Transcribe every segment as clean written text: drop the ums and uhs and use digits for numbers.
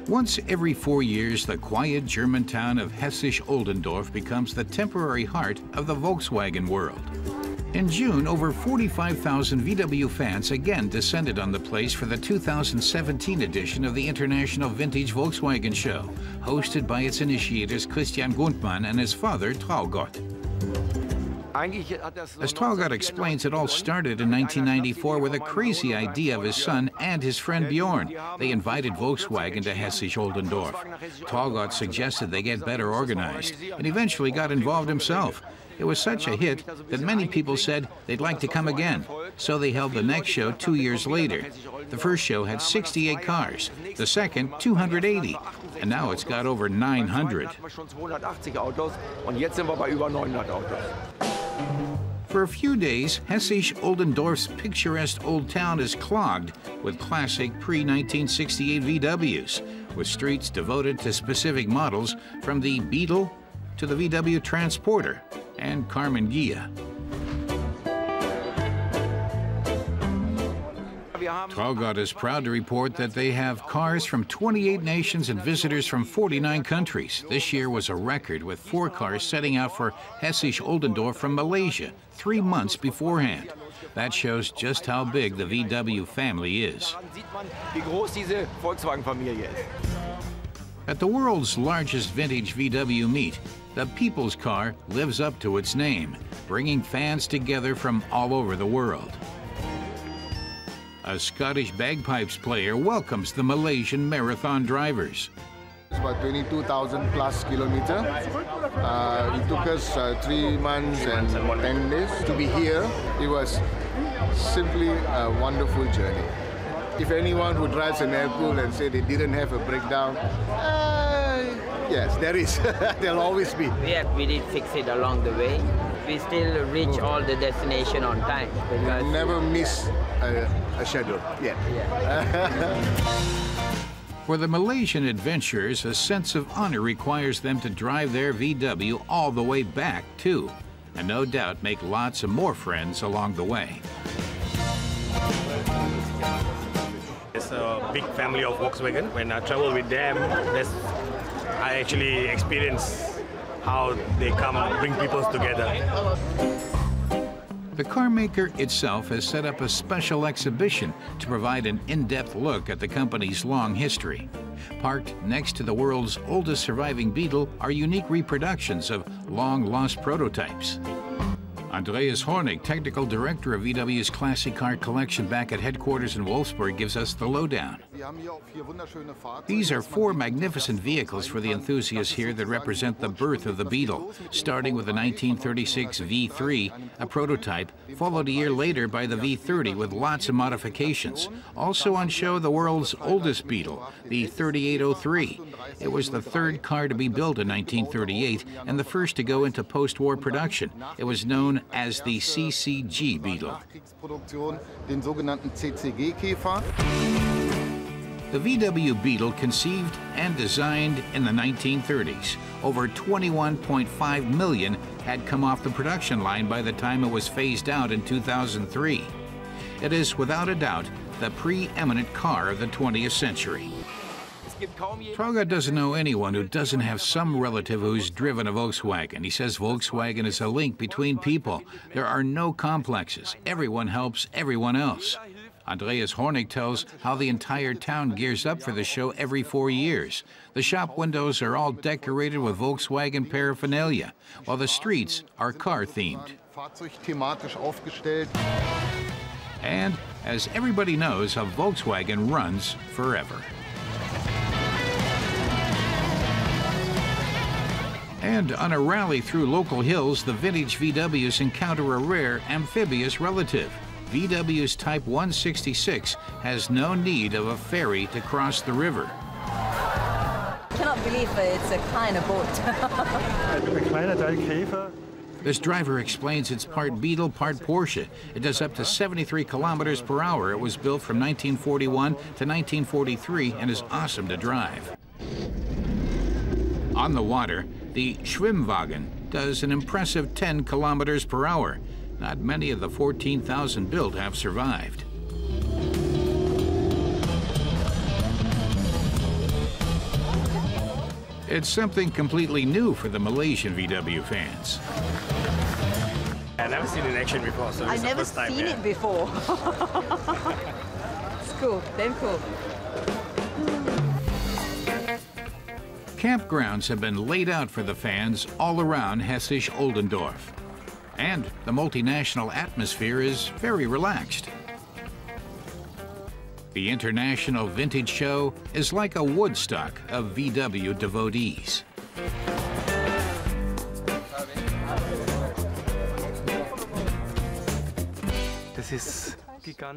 Once every 4 years, the quiet German town of Hessisch Oldendorf becomes the temporary heart of the Volkswagen world. In June, over 45,000 VW fans again descended on the place for the 2017 edition of the International Vintage Volkswagen Show, hosted by its initiators Christian Gundmann and his father Traugott. As Traugott explains, it all started in 1994 with a crazy idea of his son and his friend Bjorn. They invited Volkswagen to Hessisch Oldendorf. Traugott suggested they get better organized, and eventually got involved himself. It was such a hit that many people said they'd like to come again, so they held the next show 2 years later. The first show had 68 cars, the second 280, and now it's got over 900. For a few days, Hessisch Oldendorf's picturesque old town is clogged with classic pre-1968 VWs, with streets devoted to specific models from the Beetle to the VW Transporter and Carmen Ghia. Traugott is proud to report that they have cars from 28 nations and visitors from 49 countries. This year was a record, with 4 cars setting out for Hessisch Oldendorf from Malaysia 3 months beforehand. That shows just how big the VW family is. At the world's largest vintage VW meet, the People's Car lives up to its name, bringing fans together from all over the world. A Scottish bagpipes player welcomes the Malaysian marathon drivers. It's about 22,000 plus kilometers. It took us 3 months and 10 days to be here. It was simply a wonderful journey. If anyone who drives an airport and say they didn't have a breakdown, yes, there is. There'll always be. Yeah, we did fix it along the way. We still reach all the destination on time. We never miss a schedule yet. Yeah. For the Malaysian adventurers, a sense of honor requires them to drive their VW all the way back, too, and no doubt make lots of more friends along the way. It's a big family of Volkswagen. When I travel with them, I actually experience how they come bring people together. The car maker itself has set up a special exhibition to provide an in-depth look at the company's long history. Parked next to the world's oldest surviving Beetle are unique reproductions of long-lost prototypes. Andreas Hornig, technical director of VW's classic car collection back at headquarters in Wolfsburg, gives us the lowdown. These are 4 magnificent vehicles for the enthusiasts here that represent the birth of the Beetle, starting with the 1936 V3, a prototype, followed a year later by the V30 with lots of modifications. Also on show, the world's oldest Beetle, the 3803. It was the 3rd car to be built in 1938 and the first to go into post-war production. It was known as the CCG Beetle. The VW Beetle, conceived and designed in the 1930s, over 21.5 million had come off the production line by the time it was phased out in 2003. It is, without a doubt, the preeminent car of the 20th century. Traugott doesn't know anyone who doesn't have some relative who's driven a Volkswagen. He says Volkswagen is a link between people. There are no complexes. Everyone helps everyone else. Andreas Hornig tells how the entire town gears up for the show every 4 years. The shop windows are all decorated with Volkswagen paraphernalia, while the streets are car-themed. And, as everybody knows, a Volkswagen runs forever. And on a rally through local hills, the vintage VWs encounter a rare amphibious relative. VW's Type 166 has no need of a ferry to cross the river. I cannot believe it's a kleiner Boot. This driver explains it's part Beetle, part Porsche. It does up to 73 kilometers per hour. It was built from 1941 to 1943 and is awesome to drive. On the water, the Schwimmwagen does an impressive 10 kilometers per hour. Not many of the 14,000 built have survived. It's something completely new for the Malaysian VW fans. I've never seen it in action before, so it's I've the never first time. seen it before. It's cool, damn cool. Campgrounds have been laid out for the fans all around Hessisch Oldendorf. And the multinational atmosphere is very relaxed. The International Vintage Show is like a Woodstock of VW devotees.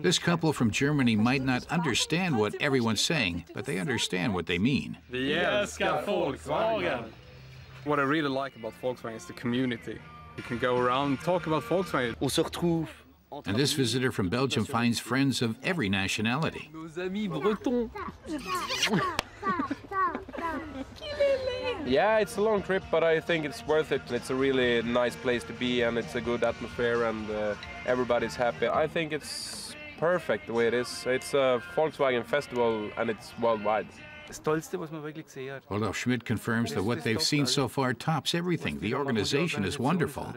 This couple from Germany might not understand what everyone's saying, but they understand what they mean. Vi älskar Volkswagen. What I really like about Volkswagen is the community. You can go around, talk about Volkswagen. On se retrouve. And this visitor from Belgium finds friends of every nationality. Nos amis bretons. Yeah, it's a long trip, but I think it's worth it. It's a really nice place to be, and it's a good atmosphere, and everybody's happy. I think it's perfect the way it is. It's a Volkswagen festival, and it's worldwide. Olaf Schmidt confirms that what they've seen so far tops everything. The organization is wonderful.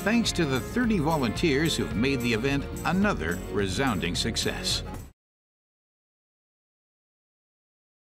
Thanks to the 30 volunteers who've made the event another resounding success.